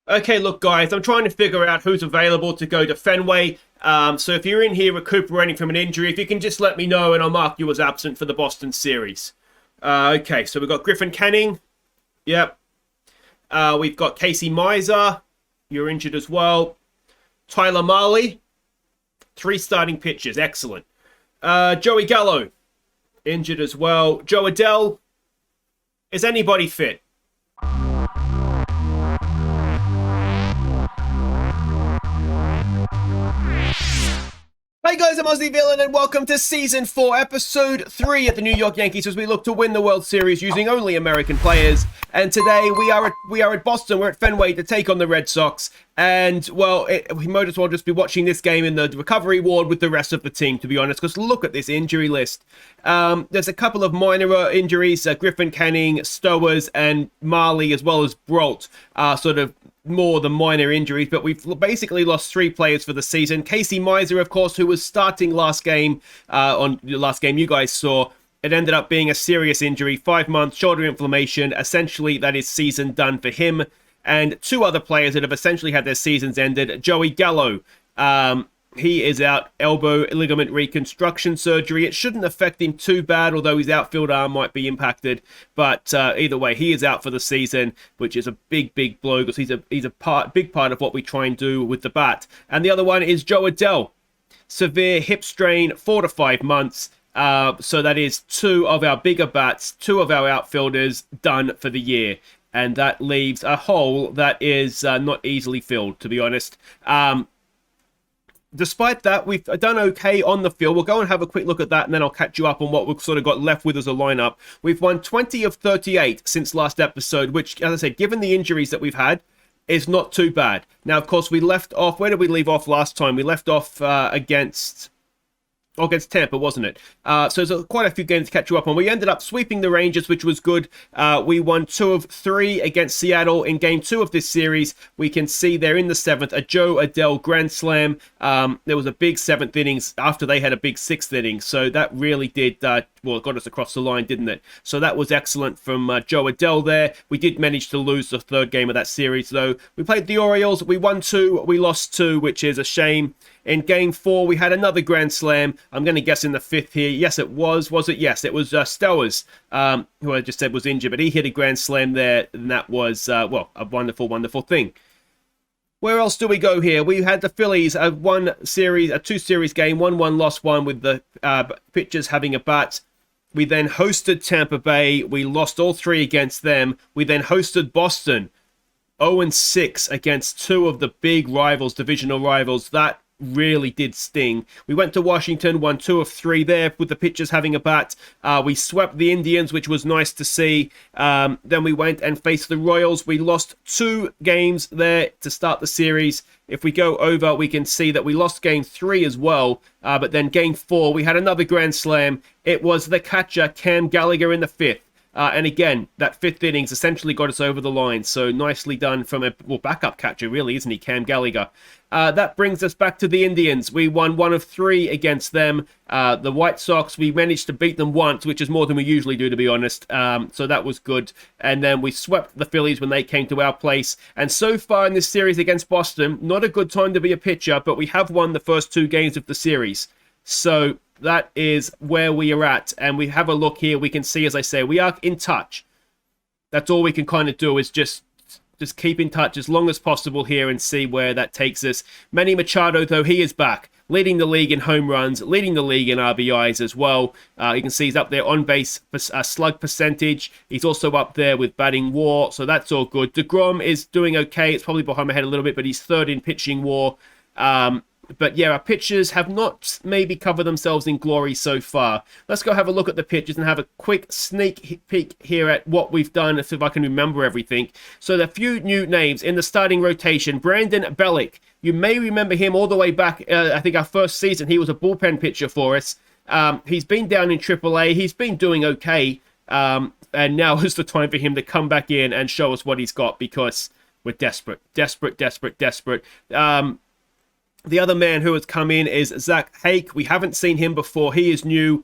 Okay, look, guys, I'm trying to figure out who's available to go to Fenway. So if you're in here recuperating from an injury, if you can just let me know and I'll mark you as absent for the Boston series. Okay, so we've got Griffin Canning. Yep. We've got Casey Mizer. You're injured as well. Tyler Marley. 3 starting pitchers. Excellent. Joey Gallo. Injured as well. Joe Adell. Is anybody fit? Hey guys, I'm Aussie Villain and welcome to Season 4, Episode 3 at the New York Yankees as we look to win the World Series using only American players. And today we are at Boston, we're at Fenway to take on the Red Sox. And, well, we might as well just be watching this game in the recovery ward with the rest of the team, to be honest, because look at this injury list. There's a couple of minor injuries, Griffin Canning, Stowers, and Marley, as well as Brault, sort of more than minor injuries, but we've basically lost 3 players for the season. Casey Mizer, of course, who was starting last game, on the last game you guys saw. It ended up being a serious injury, 5 months, shoulder inflammation. Essentially, that is season done for him. And 2 other players that have essentially had their seasons ended. Joey Gallo, he is out, elbow ligament reconstruction surgery. It shouldn't affect him too bad, although his outfield arm might be impacted. But either way, he is out for the season, which is a big blow because he's a big part of what we try and do with the bat. And the other one is Joe Adell, severe hip strain, 4 to 5 months. So that is 2 of our bigger bats, 2 of our outfielders done for the year. And that leaves a hole that is not easily filled, to be honest. Despite that, we've done okay on the field. We'll go and have a quick look at that, and then I'll catch you up on what we've sort of got left with as a lineup. We've won 20 of 38 since last episode, which, as I said, given the injuries that we've had, is not too bad. Now, of course, we left off... Where did we leave off last time? We left off against Tampa, wasn't it? So there's quite a few games to catch you up on. We ended up sweeping the Rangers, which was good. We won 2 of 3 against Seattle in Game 2 of this series. We can see there in the 7th, a Joe Adell grand slam. There was a big 7th innings after they had a big 6th inning. So that really did, well, it got us across the line, didn't it? So that was excellent from Joe Adell there. We did manage to lose the 3rd game of that series, though. We played the Orioles. We won 2. We lost 2, which is a shame. In Game 4, we had another grand slam. I'm going to guess in the 5th here. Yes, it was. Was it? Yes, it was Stowers, who I just said was injured, but he hit a grand slam there, and that was, well, a wonderful thing. Where else do we go here? We had the Phillies, a 2-series game, 1-1, lost 1 with the pitchers having a bat. We then hosted Tampa Bay. We lost all 3 against them. We then hosted Boston, 0-6 against 2 of the big rivals, divisional rivals. That really did sting. We went to Washington, won 2 of 3 there with the pitchers having a bat. We swept the Indians, which was nice to see. Then we went and faced the Royals. We lost 2 games there to start the series. If we go over, we can see that we lost Game 3 as well. But then Game 4, we had another grand slam. It was the catcher, Cam Gallagher, in the 5th. And again, that 5th innings essentially got us over the line. So nicely done from a backup catcher, really, isn't he, Cam Gallagher? That brings us back to the Indians. We won 1 of 3 against them. The White Sox, we managed to beat them once, which is more than we usually do, to be honest. So that was good. And then we swept the Phillies when they came to our place. And so far in this series against Boston, not a good time to be a pitcher, but we have won the first 2 games of the series. So that is where we are at. And we have a look here. We can see, as I say, we are in touch. That's all we can kind of do is just keep in touch as long as possible here and see where that takes us. Manny Machado, though, he is back, leading the league in home runs, leading the league in RBIs as well. You can see he's up there on base slug percentage. He's also up there with batting WAR, so that's all good. DeGrom is doing okay. It's probably behind my head a little bit, but he's 3rd in pitching WAR. But yeah, our pitchers have not maybe covered themselves in glory so far. Let's go have a look at the pitchers and have a quick sneak peek here at what we've done, see if I can remember everything. So there are a few new names in the starting rotation. Brandon Bellick, you may remember him all the way back, I think our first season. He was a bullpen pitcher for us. He's been down in AAA. He's been doing okay. And now is the time for him to come back in and show us what he's got because we're desperate. The other man who has come in is Zach Hake. We haven't seen him before. He is new.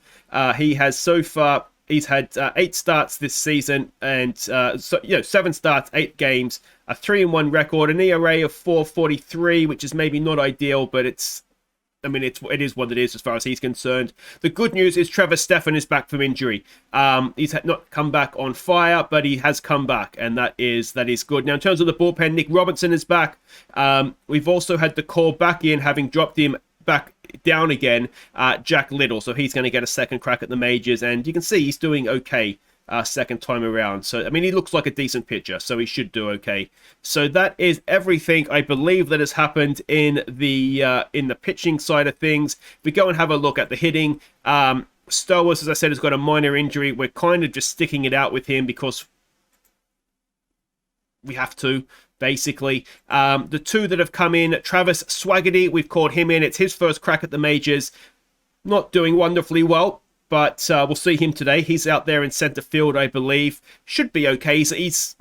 He has so far, he's had 8 starts this season and 7 starts, 8 games. a 3-1 record, an ERA of 4.43, which is maybe not ideal, but it is what it is as far as he's concerned. The good news is Trevor Stephan is back from injury. He's not come back on fire, but he has come back, and that is good. Now, in terms of the bullpen, Nick Robinson is back. We've also had the call back in, having dropped him back down again, Jack Little. So he's going to get a second crack at the majors, and you can see he's doing okay second time around. So, he looks like a decent pitcher, so he should do okay. So that is everything I believe that has happened in the pitching side of things. If we go and have a look at the hitting, Stowers, as I said, has got a minor injury. We're kind of just sticking it out with him because we have to, basically. The two that have come in, Travis Swaggerty, we've called him in. It's his first crack at the majors. Not doing wonderfully well, but we'll see him today. He's out there in center field, I believe. Should be okay. He's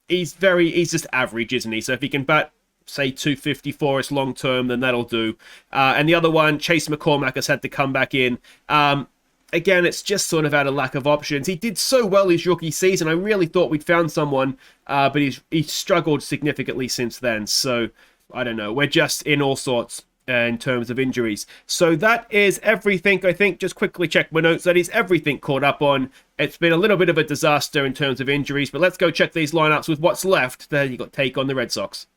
just average, isn't he? So if he can bat, say, 250 for us long term, then that'll do. And the other one, Chase McCormack, has had to come back in. Again, it's just sort of out of lack of options. He did so well his rookie season. I really thought we'd found someone, but he's struggled significantly since then. So, I don't know. We're just in all sorts in terms of injuries. So that is everything, I think. Just quickly check my notes. That is everything caught up on. It's been a little bit of a disaster in terms of injuries, but let's go check these lineups with what's left. There you got take on the Red Sox.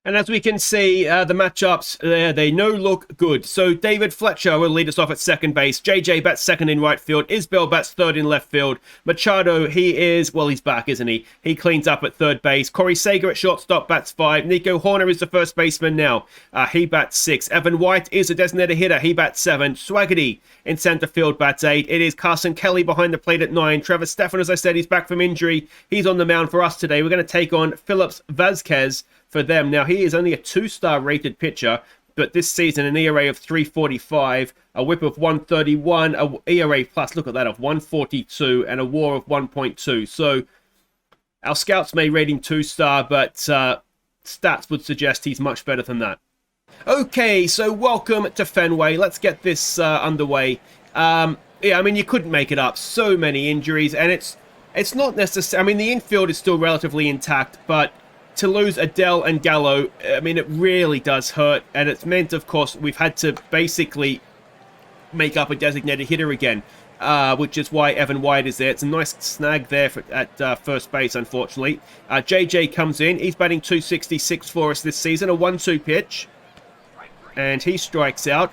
And as we can see, the matchups there, they no look good. So David Fletcher will lead us off at second base. JJ bats second in right field. Isbell bats third in left field. Machado, he's back, isn't he? He cleans up at third base. Corey Seager at shortstop bats 5. Nico Horner is the first baseman now. He bats 6. Evan White is a designated hitter. He bats 7. Swaggerty in center field bats 8. It is Carson Kelly behind the plate at 9. Trevor Stephan, as I said, he's back from injury. He's on the mound for us today. We're going to take on Phillips Vazquez for them. Now, he is only a 2-star rated pitcher, but this season an ERA of 3.45, a whip of 1.31, a ERA plus, look at that, of 1.42, and a WAR of 1.2. So our scouts may rate him 2-star, but stats would suggest he's much better than that. Okay, so welcome to Fenway. Let's get this underway. You couldn't make it up. So many injuries, and it's not necessary. The infield is still relatively intact, but to lose Adele and Gallo, it really does hurt. And it's meant, of course, we've had to basically make up a designated hitter again, which is why Evan White is there. It's a nice snag there at first base, unfortunately. JJ comes in. He's batting 266 for us this season, a 1-2 pitch. And he strikes out,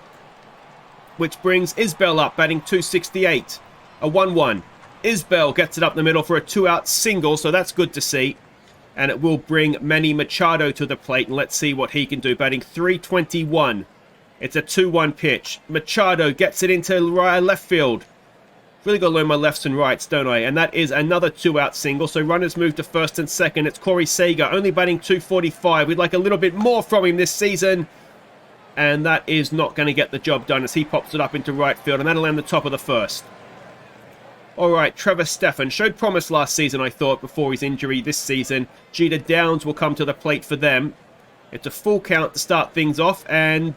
which brings Isbell up, batting 268, a 1-1. Isbell gets it up the middle for a 2-out single, so that's good to see. And it will bring Manny Machado to the plate, and let's see what he can do. Batting 321. It's a 2-1 pitch. Machado gets it into left field. Really got to learn my lefts and rights, don't I? And that is another 2-out single. So runners move to first and second. It's Corey Seager, only batting 245. We'd like a little bit more from him this season. And that is not going to get the job done as he pops it up into right field. And that'll end the top of the first. Alright, Trevor Stephan showed promise last season, I thought, before his injury this season. Jeter Downs will come to the plate for them. It's a full count to start things off, and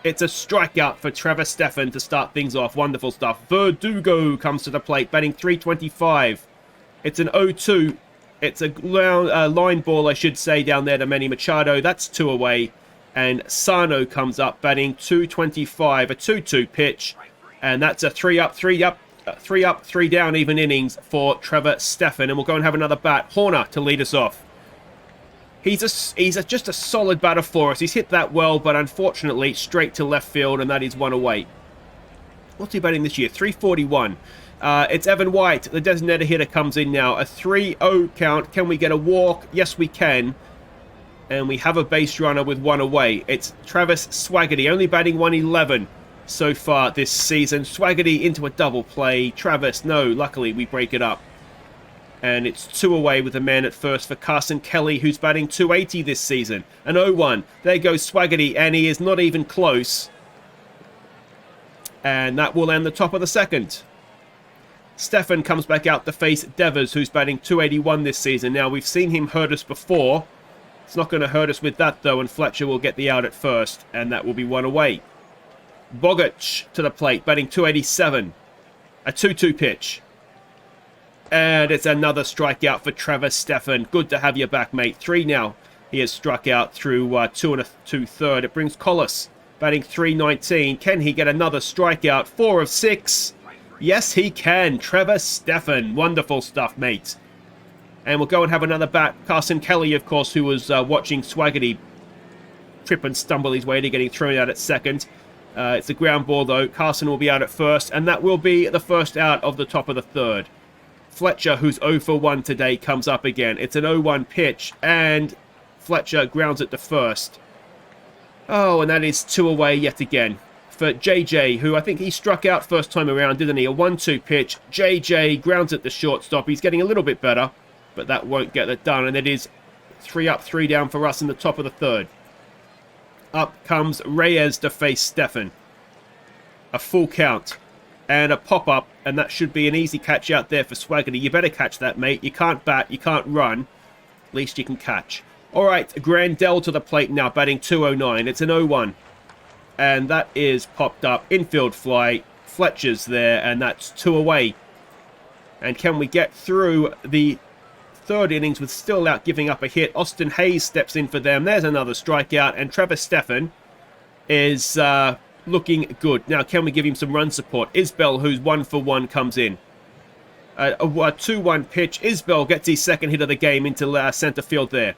it's a strikeout for Trevor Stephan to start things off. Wonderful stuff. Verdugo comes to the plate, batting 325. It's an 0-2. It's a line ball, I should say, down there to Manny Machado. That's 2 away. And Sano comes up, batting 225, a 2-2 pitch. And that's a 3-up, 3-up. 3 up, 3 down, even innings for Trevor Stephan. And we'll go and have another bat. Horner to lead us off. He's just a solid batter for us. He's hit that well, but unfortunately, straight to left field, and that is 1 away. What's he batting this year? 341. It's Evan White. The designated hitter comes in now. A 3-0 count. Can we get a walk? Yes, we can. And we have a base runner with 1 away. It's Travis Swaggerty, only batting 111. So far this season. Swaggerty into a double play. Travis, no, luckily we break it up. And it's 2 away with a man at first for Carson Kelly, who's batting 280 this season. An 0-1. There goes Swaggerty, and he is not even close. And that will end the top of the second. Stephan comes back out to face Devers, who's batting 281 this season. Now, we've seen him hurt us before. It's not going to hurt us with that, though, and Fletcher will get the out at first, and that will be 1 away. Bogac to the plate, batting 287. A 2-2 pitch. And it's another strikeout for Trevor Stephan. Good to have you back, mate. 3 now. He has struck out through 2 2/3. It brings Collis batting .319. Can he get another strikeout? 4 of 6. Yes, he can. Trevor Stephan. Wonderful stuff, mate. And we'll go and have another bat. Carson Kelly, of course, who was watching Swaggerty trip and stumble his way to getting thrown out at second. It's a ground ball, though. Carson will be out at first, and that will be the first out of the top of the third. Fletcher, who's 0 for 1 today, comes up again. It's an 0-1 pitch, and Fletcher grounds it to first. Oh, and that is 2 away yet again for JJ, who I think he struck out first time around, didn't he? A 1-2 pitch. JJ grounds it to shortstop. He's getting a little bit better, but that won't get it done, and it is 3 up, 3 down for us in the top of the third. Up comes Reyes to face Stephan. A full count and a pop-up, and that should be an easy catch out there for Swaggerty. You better catch that, mate. You can't bat, you can't run. At least you can catch. All right, Grandel to the plate now, batting .209. It's an 0-1. And that is popped up. Infield fly. Fletcher's there, and that's 2 away. And can we get through the third innings with still out giving up a hit? Austin Hayes steps in for them. There's another strikeout, and Trevor Stephan is looking good. Now, can we give him some run support? Isbell, who's 1 for 1, comes in. A 2-1 pitch. Isbell gets his second hit of the game into center field there.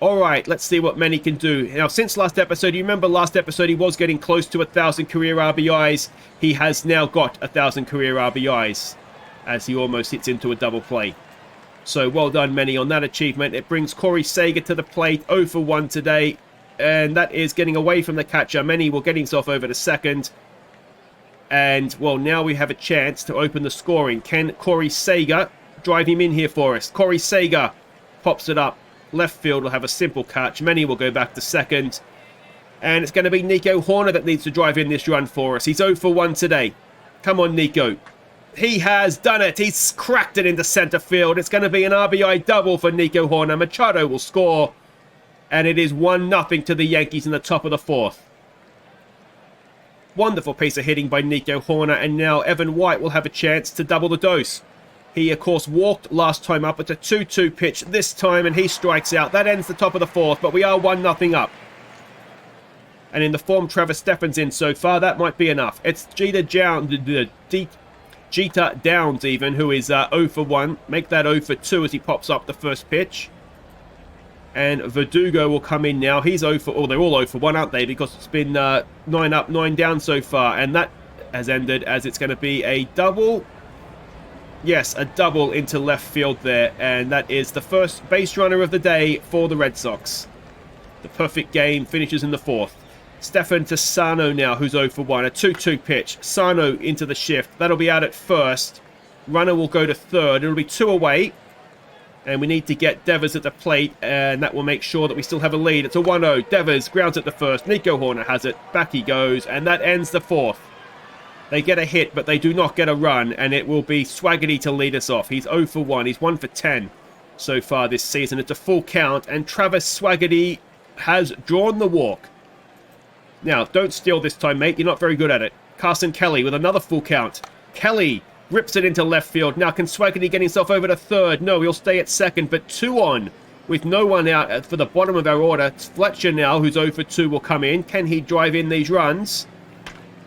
All right, let's see what Manny can do. Now, since last episode, you remember last episode he was getting close to 1,000 career RBIs. He has now got 1,000 career RBIs as he almost hits into a double play. So well done, Manny, on that achievement. It brings Corey Seager to the plate, 0 for 1 today. And that is getting away from the catcher. Manny will get himself over to second. And, well, now we have a chance to open the scoring. Can Corey Seager drive him in here for us? Corey Seager pops it up. Left field will have a simple catch. Manny will go back to second. And it's going to be Nico Horner that needs to drive in this run for us. He's 0 for 1 today. Come on, Nico. He has done it. He's cracked it into center field. It's going to be an RBI double for Nico Horner. Machado will score. And it is 1-0 to the Yankees in the top of the fourth. Wonderful piece of hitting by Nico Horner. And now Evan White will have a chance to double the dose. He, of course, walked last time up. It's a 2-2 pitch this time, and he strikes out. That ends the top of the fourth, but we are 1-0 up. And in the form Trevor Stephan's in so far, that might be enough. It's Jeter Downs, even, who is 0 for 1. Make that 0 for 2 as he pops up the first pitch. And Verdugo will come in now. He's 0 for... Oh, they're all 0 for 1, aren't they? Because it's been 9 up, 9 down so far. And that has ended as it's going to be a double... Yes, a double into left field there, and that is the first base runner of the day for the Red Sox. The perfect game finishes in the fourth. Stephan to Sano now, who's 0 for 1. A 2-2 pitch. Sano into the shift. That'll be out at first. Runner will go to third. It'll be 2 away. And we need to get Devers at the plate, and that will make sure that we still have a lead. It's a 1-0. Devers grounds at the first. Nico Horner has it. Back he goes, and that ends the fourth. They get a hit, but they do not get a run, and it will be Swaggerty to lead us off. He's 0 for 1. He's 1 for 10 so far this season. It's a full count, and Travis Swaggerty has drawn the walk. Now, don't steal this time, mate. You're not very good at it. Carson Kelly with another full count. Kelly rips it into left field. Now, can Swaggerty get himself over to third? No, he'll stay at second, but 2 on with no one out for the bottom of our order. It's Fletcher now, who's 0 for 2, will come in. Can he drive in these runs?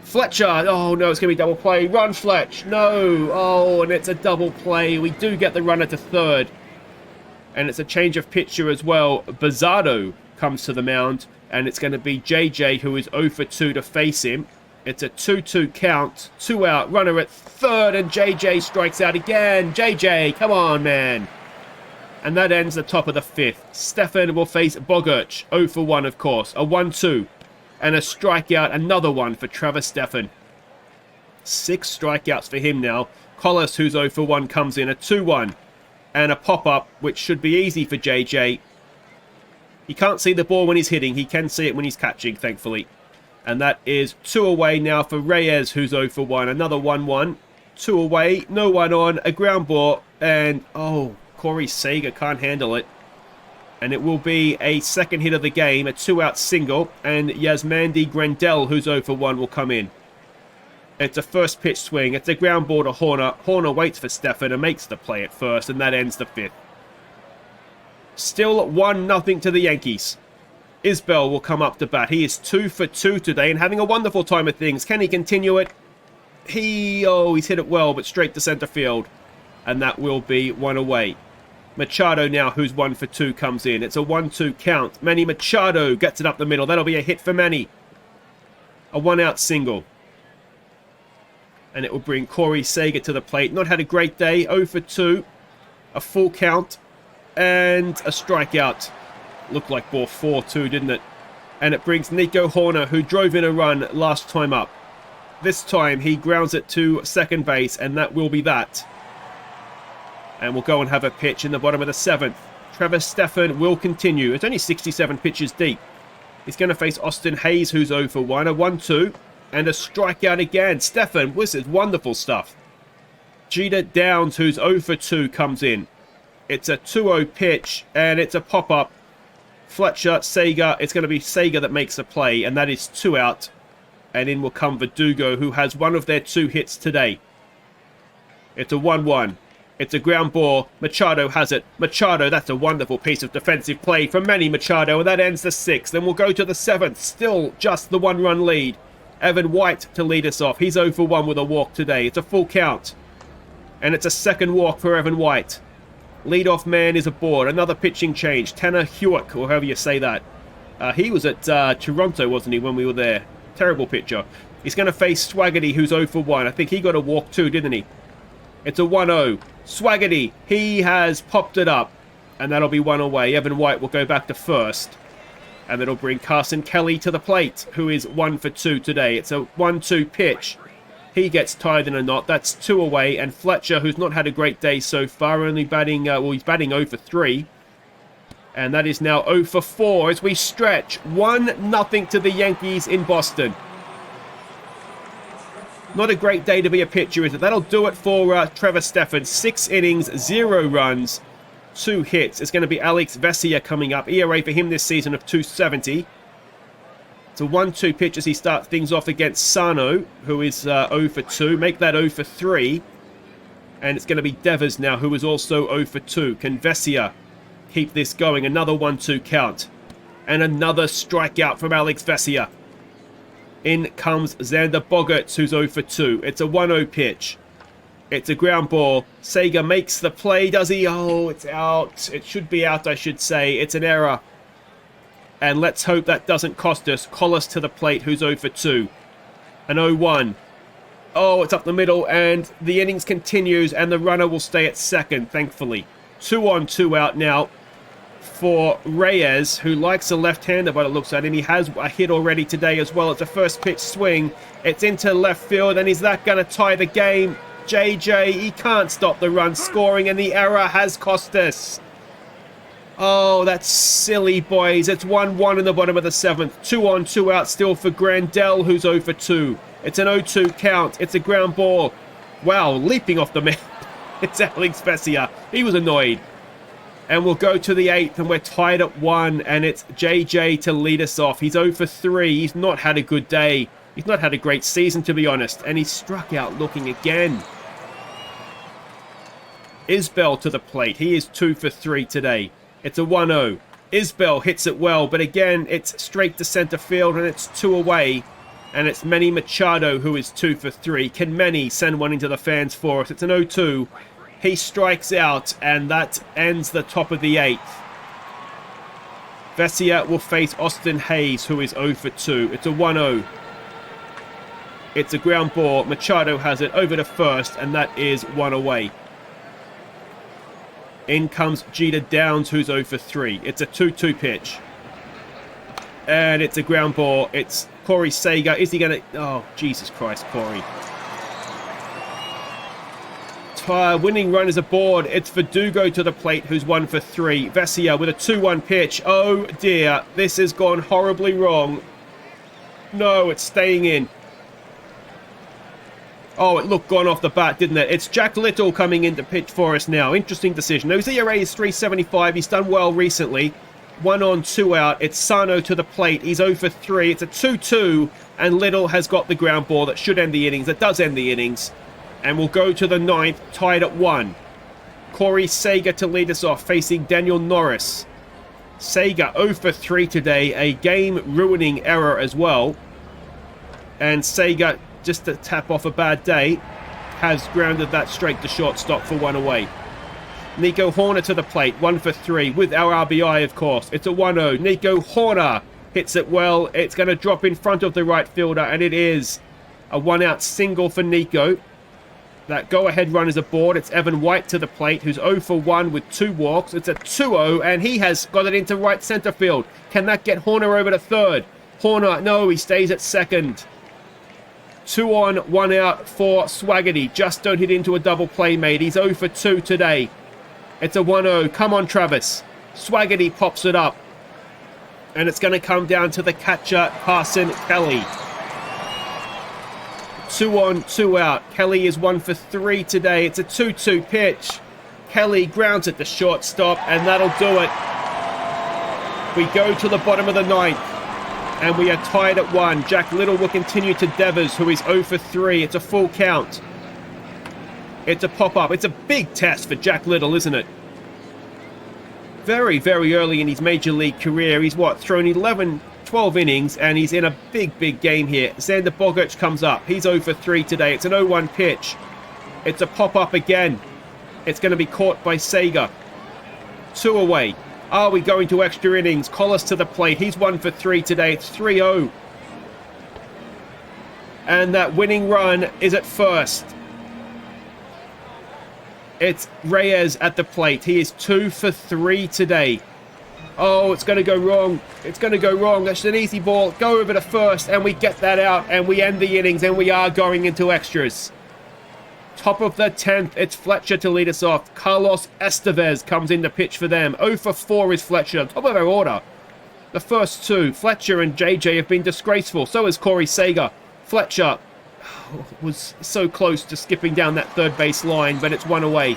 Fletcher, oh no, it's going to be double play. Run, Fletch, no. Oh, and it's a double play. We do get the runner to third. And it's a change of pitcher as well. Bazzado comes to the mound, and it's going to be JJ, who is 0 for 2 to face him. It's a 2-2 count, 2 out, runner at third, and JJ strikes out again. JJ, come on, man. And that ends the top of the fifth. Stephan will face Bogerch, 0 for 1, of course. A 1-2. And a strikeout, another one for Trevor Stephan. 6 strikeouts for him now. Collis, who's 0 for 1, comes in. A 2-1 and a pop-up, which should be easy for JJ. He can't see the ball when he's hitting. He can see it when he's catching, thankfully. And that is 2 away now for Reyes, who's 0 for 1. Another 1-1. 2 away, no one on. A ground ball, and, oh, Corey Seager can't handle it. And it will be a second hit of the game, a 2-out single, and Yasmani Grandel, who's 0 for 1, will come in. It's a first pitch swing. It's a ground ball to Horner. Horner waits for Stephan and makes the play at first, and that ends the fifth. Still 1-0 to the Yankees. Isbell will come up to bat. He is 2 for 2 today and having a wonderful time of things. Can he continue it? He's hit it well, but straight to center field. And that will be 1 away. Machado now, who's 1 for 2, comes in. It's a 1-2 count. Manny Machado gets it up the middle. That'll be a hit for Manny. A 1-out single. And it will bring Corey Seager to the plate. Not had a great day. 0 for 2. A full count. And a strikeout. Looked like ball 4 too, didn't it? And it brings Nico Horner, who drove in a run last time up. This time he grounds it to second base, and that will be that. And we'll go and have a pitch in the bottom of the 7th. Trevor Stephan will continue. It's only 67 pitches deep. He's going to face Austin Hayes, who's 0 for 1. A 1-2 and a strikeout again. Stephan, this is wonderful stuff. Jeter Downs, who's 0 for 2, comes in. It's a 2-0 pitch, and it's a pop-up. Fletcher, Seager. It's going to be Seager that makes the play, and that is 2 out. And in will come Verdugo, who has one of their 2 hits today. It's a 1-1. It's a ground ball. Machado has it. Machado, that's a wonderful piece of defensive play from Manny Machado, and that ends the 6th. Then we'll go to the 7th. Still just the 1-run lead. Evan White to lead us off. He's 0 for 1 with a walk today. It's a full count. And it's a second walk for Evan White. Leadoff man is aboard. Another pitching change. Tanner Hewitt, or however you say that. He was at Toronto, wasn't he, when we were there? Terrible pitcher. He's going to face Swaggerty, who's 0 for 1. I think he got a walk too, didn't he? It's a 1-0. Swaggerty, he has popped it up. And that'll be 1 away. Evan White will go back to first. And that'll bring Carson Kelly to the plate, who is 1 for 2 today. It's a 1-2 pitch. He gets tied in a knot. That's 2 away. And Fletcher, who's not had a great day so far, only batting, he's batting 0 for 3. And that is now 0 for 4 as we stretch. 1-0 to the Yankees in Boston. Not a great day to be a pitcher, is it? That'll do it for Trevor Stephan. 6 innings, 0 runs, 2 hits. It's going to be Alex Vesia coming up. ERA for him this season of 2.70. It's a 1-2 pitch as he starts things off against Sano, who is 0 for 2. Make that 0 for 3. And it's going to be Devers now, who is also 0 for 2. Can Vesia keep this going? Another 1-2 count. And another strikeout from Alex Vesia. In comes Xander Bogaerts, who's 0 for 2. It's a 1-0 pitch. It's a ground ball. Seager makes the play. Does he? Oh, it's out. It should be out, I should say. It's an error. And let's hope that doesn't cost us. Collis to the plate, who's 0 for 2. An 0-1. Oh, it's up the middle, and the innings continues, and the runner will stay at second, thankfully. 2 on, 2 out now for Reyes, who likes a left-hander by the looks at him. He has a hit already today as well. It's a first pitch swing. It's into left field, and is that going to tie the game? JJ, he can't stop the run scoring, and the error has cost us. Oh, that's silly, boys. It's 1-1 in the bottom of the 7th. 2 on, 2 out still for Grandel, who's 0 for 2. It's an 0-2 count. It's a ground ball. Wow, leaping off the mound. It's Alex Vesia. He was annoyed. And we'll go to the 8th, and we're tied at 1, and it's JJ to lead us off. He's 0 for 3. He's not had a good day. He's not had a great season, to be honest. And he struck out looking again. Isbell to the plate. He is 2 for 3 today. It's a 1-0. Isbell hits it well, but again, it's straight to center field, and it's 2 away. And it's Manny Machado, who is 2 for 3. Can Manny send one into the fans for us? It's an 0-2. He strikes out, and that ends the top of the 8th. Vesia will face Austin Hayes, who is 0 for 2. It's a 1-0. It's a ground ball. Machado has it over to first, and that is 1 away. In comes Jeter Downs, who's 0 for 3. It's a 2-2 pitch. And it's a ground ball. It's Corey Seager. Is he going to... Oh, Jesus Christ, Corey. Winning run is aboard. It's Verdugo to the plate, who's 1 for 3. Vesia with a 2-1 pitch. Oh, dear. This has gone horribly wrong. No, it's staying in. Oh, it looked gone off the bat, didn't it? It's Jack Little coming in to pitch for us now. Interesting decision. His ERA is 3.75. He's done well recently. 1 on, 2 out. It's Sano to the plate. He's 0 for 3. It's a 2-2, and Little has got the ground ball that should end the innings. That does end the innings. And we'll go to the 9th, tied at 1. Corey Seager to lead us off, facing Daniel Norris. Seager 0 for 3 today, a game-ruining error as well. And Seager, just to tap off a bad day, has grounded that straight to shortstop for 1 away. Nico Horner to the plate, 1 for 3, with our RBI, of course. It's a 1-0. Nico Horner hits it well. It's going to drop in front of the right fielder, and it is a 1-out single for Nico. That go-ahead run is aboard. It's Evan White to the plate, who's 0 for 1 with 2 walks. It's a 2-0, and he has got it into right center field. Can that get Horner over to third? Horner, no, he stays at second. 2 on, 1 out for Swaggerty. Just don't hit into a double play, mate. He's 0 for 2 today. It's a 1-0. Come on, Travis. Swaggerty pops it up. And it's going to come down to the catcher, Carson Kelly. 2 on, 2 out. Kelly is 1 for 3 today. It's a 2-2 pitch. Kelly grounds at the shortstop, and that'll do it. We go to the bottom of the 9th, and we are tied at 1. Jack Little will continue to Devers, who is 0 for 3. It's a full count. It's a pop-up. It's a big test for Jack Little, isn't it? Very, very early in his major league career. He's, thrown 11, 12 innings, and he's in a big, big game here. Xander Bogaerts comes up. He's 0 for 3 today. It's an 0-1 pitch. It's a pop-up again. It's going to be caught by Seager. 2 away. Are we going to extra innings? Collis to the plate. He's 1 for 3 today. It's 3-0. And that winning run is at first. It's Reyes at the plate. He is 2 for 3 today. Oh, it's going to go wrong. It's going to go wrong. That's an easy ball. Go over to first, and we get that out, and we end the innings, and we are going into extras. Top of the 10th, it's Fletcher to lead us off. Carlos Estevez comes in to pitch for them. 0 for 4 is Fletcher. Top of our order. The first 2, Fletcher and JJ, have been disgraceful. So is Corey Seager. Fletcher was so close to skipping down that third base line, but it's 1 away.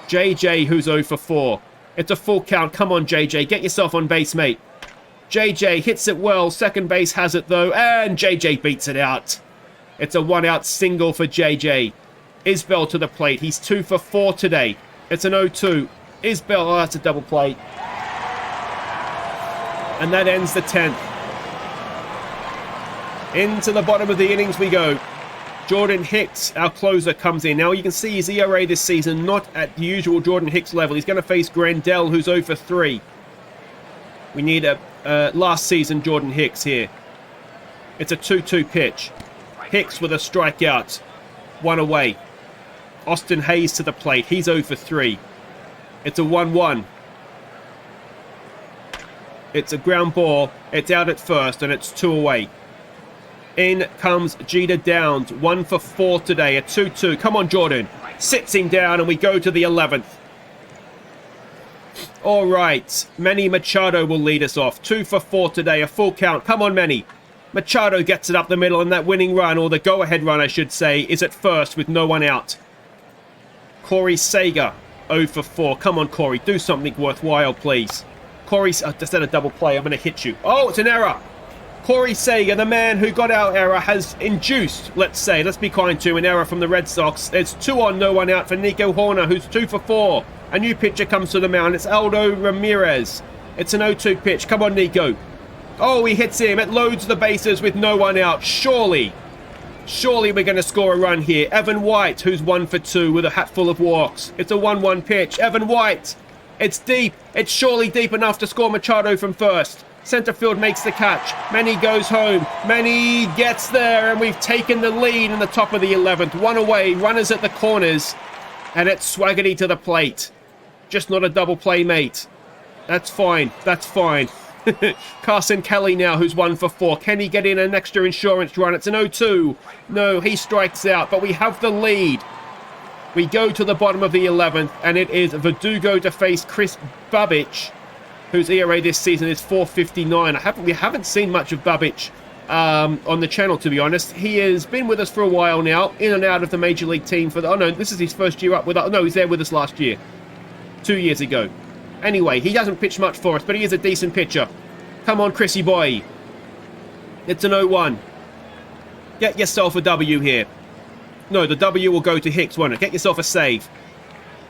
JJ, who's 0 for 4. It's a full count. Come on, JJ. Get yourself on base, mate. JJ hits it well. Second base has it, though, and JJ beats it out. It's a 1-out single for JJ. Isbell to the plate. He's 2 for 4 today. It's an 0-2. Isbell, oh, that's a double play. And that ends the 10th. Into the bottom of the innings we go. Jordan Hicks, our closer, comes in. Now you can see his ERA this season not at the usual Jordan Hicks level. He's going to face Grandel, who's 0 for 3. We need a last season Jordan Hicks here. It's a 2-2 pitch. Hicks with a strikeout. 1 away. Austin Hayes to the plate. He's 0 for 3. It's a 1-1. It's a ground ball. It's out at first, and it's 2 away. In comes Jeter Downs. 1 for 4 today. A 2-2. Come on, Jordan. Sits him down, and we go to the 11th. All right. Manny Machado will lead us off. 2 for 4 today. A full count. Come on, Manny. Machado gets it up the middle, and that winning run, or the go-ahead run, I should say, is at first with no one out. Corey Seager, 0 for 4. Come on, Corey. Do something worthwhile, please. Corey, just had a double play. I'm going to hit you. Oh, it's an error. Corey Seager, the man who got our error, has induced, let's be kind to, an error from the Red Sox. It's 2 on, no one out for Nico Horner, who's 2 for 4. A new pitcher comes to the mound. It's Aldo Ramirez. It's an 0-2 pitch. Come on, Nico. Oh, he hits him. It loads the bases with no one out. Surely we're going to score a run here. Evan White, who's 1 for 2 with a hat full of walks. It's a 1-1 pitch. Evan White. It's deep. It's surely deep enough to score Machado from first. Center field makes the catch. Manny goes home. Manny gets there, and we've taken the lead in the top of the 11th. 1 away. Runners at the corners. And it's Swaggerty to the plate. Just not a double play, mate. That's fine. That's fine. Carson Kelly now, who's 1 for 4. Can he get in an extra insurance run? It's an 0-2. No, he strikes out, but we have the lead. We go to the bottom of the 11th, and it is Verdugo to face Chris Babbage, whose ERA this season is 4.59. We haven't seen much of Babbage on the channel, to be honest. He has been with us for a while now, in and out of the Major League team for the... Oh, no, this is his first year up with us. No, he's there with us last year. 2 years ago. Anyway, he doesn't pitch much for us, but he is a decent pitcher. Come on, Chrissy boy. It's an 0-1. Get yourself a W here. No, the W will go to Hicks, won't it? Get yourself a save.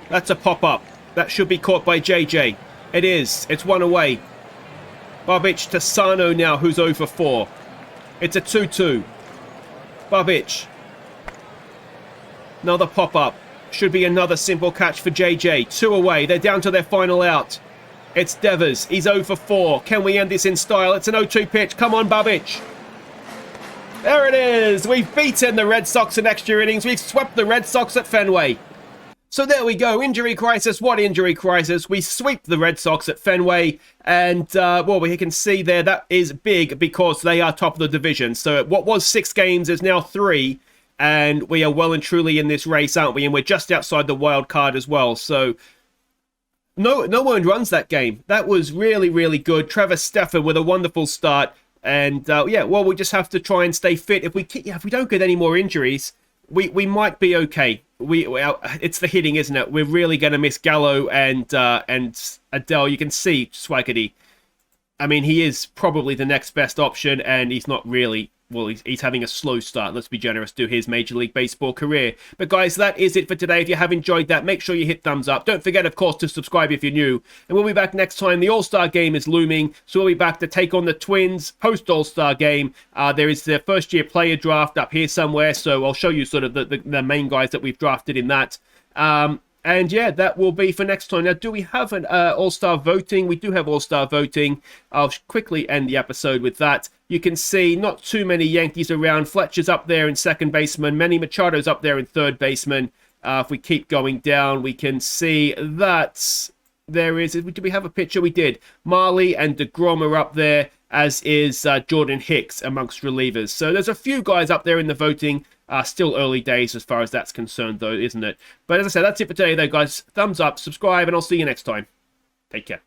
That's a pop-up. That should be caught by JJ. It is. It's one away. Babic to Sano now, who's 0 for 4. It's a 2-2. Babic. Another pop-up. Should be another simple catch for JJ. 2 away. They're down to their final out. It's Devers. He's 0 for 4. Can we end this in style? It's an 0-2 pitch. Come on, Babic. There it is. We've beaten the Red Sox in extra innings. We've swept the Red Sox at Fenway. So there we go. Injury crisis. What injury crisis? We sweep the Red Sox at Fenway. And, well, we can see there that is big because they are top of the division. So what was 6 games is now 3. And we are well and truly in this race, aren't we? And we're just outside the wild card as well. So no one runs that game. That was really, really good. Trevor Stephan with a wonderful start. And, yeah, well, we just have to try and stay fit. If we don't get any more injuries, we might be okay. It's the hitting, isn't it? We're really going to miss Gallo and Adele. You can see Swaggerty. I mean, he is probably the next best option, and he's not really... Well, he's having a slow start, let's be generous, to his Major League Baseball career. But guys, that is it for today. If you have enjoyed that, make sure you hit thumbs up. Don't forget, of course, to subscribe if you're new. And we'll be back next time. The All-Star game is looming, so we'll be back to take on the Twins post-All-Star game. There is the first-year player draft up here somewhere, so I'll show you sort of the main guys that we've drafted in that. And yeah, that will be for next time. Now, do we have an All-Star voting? We do have All-Star voting. I'll quickly end the episode with that. You can see not too many Yankees around. Fletcher's up there in second baseman. Manny Machado's up there in third baseman. If we keep going down, we can see that there is... Did we have a pitcher? We did. Marley and DeGrom are up there, as is Jordan Hicks amongst relievers. So there's a few guys up there in the voting. Still early days as far as that's concerned, though, isn't it? But as I said, that's it for today, though, guys. Thumbs up, subscribe, and I'll see you next time. Take care.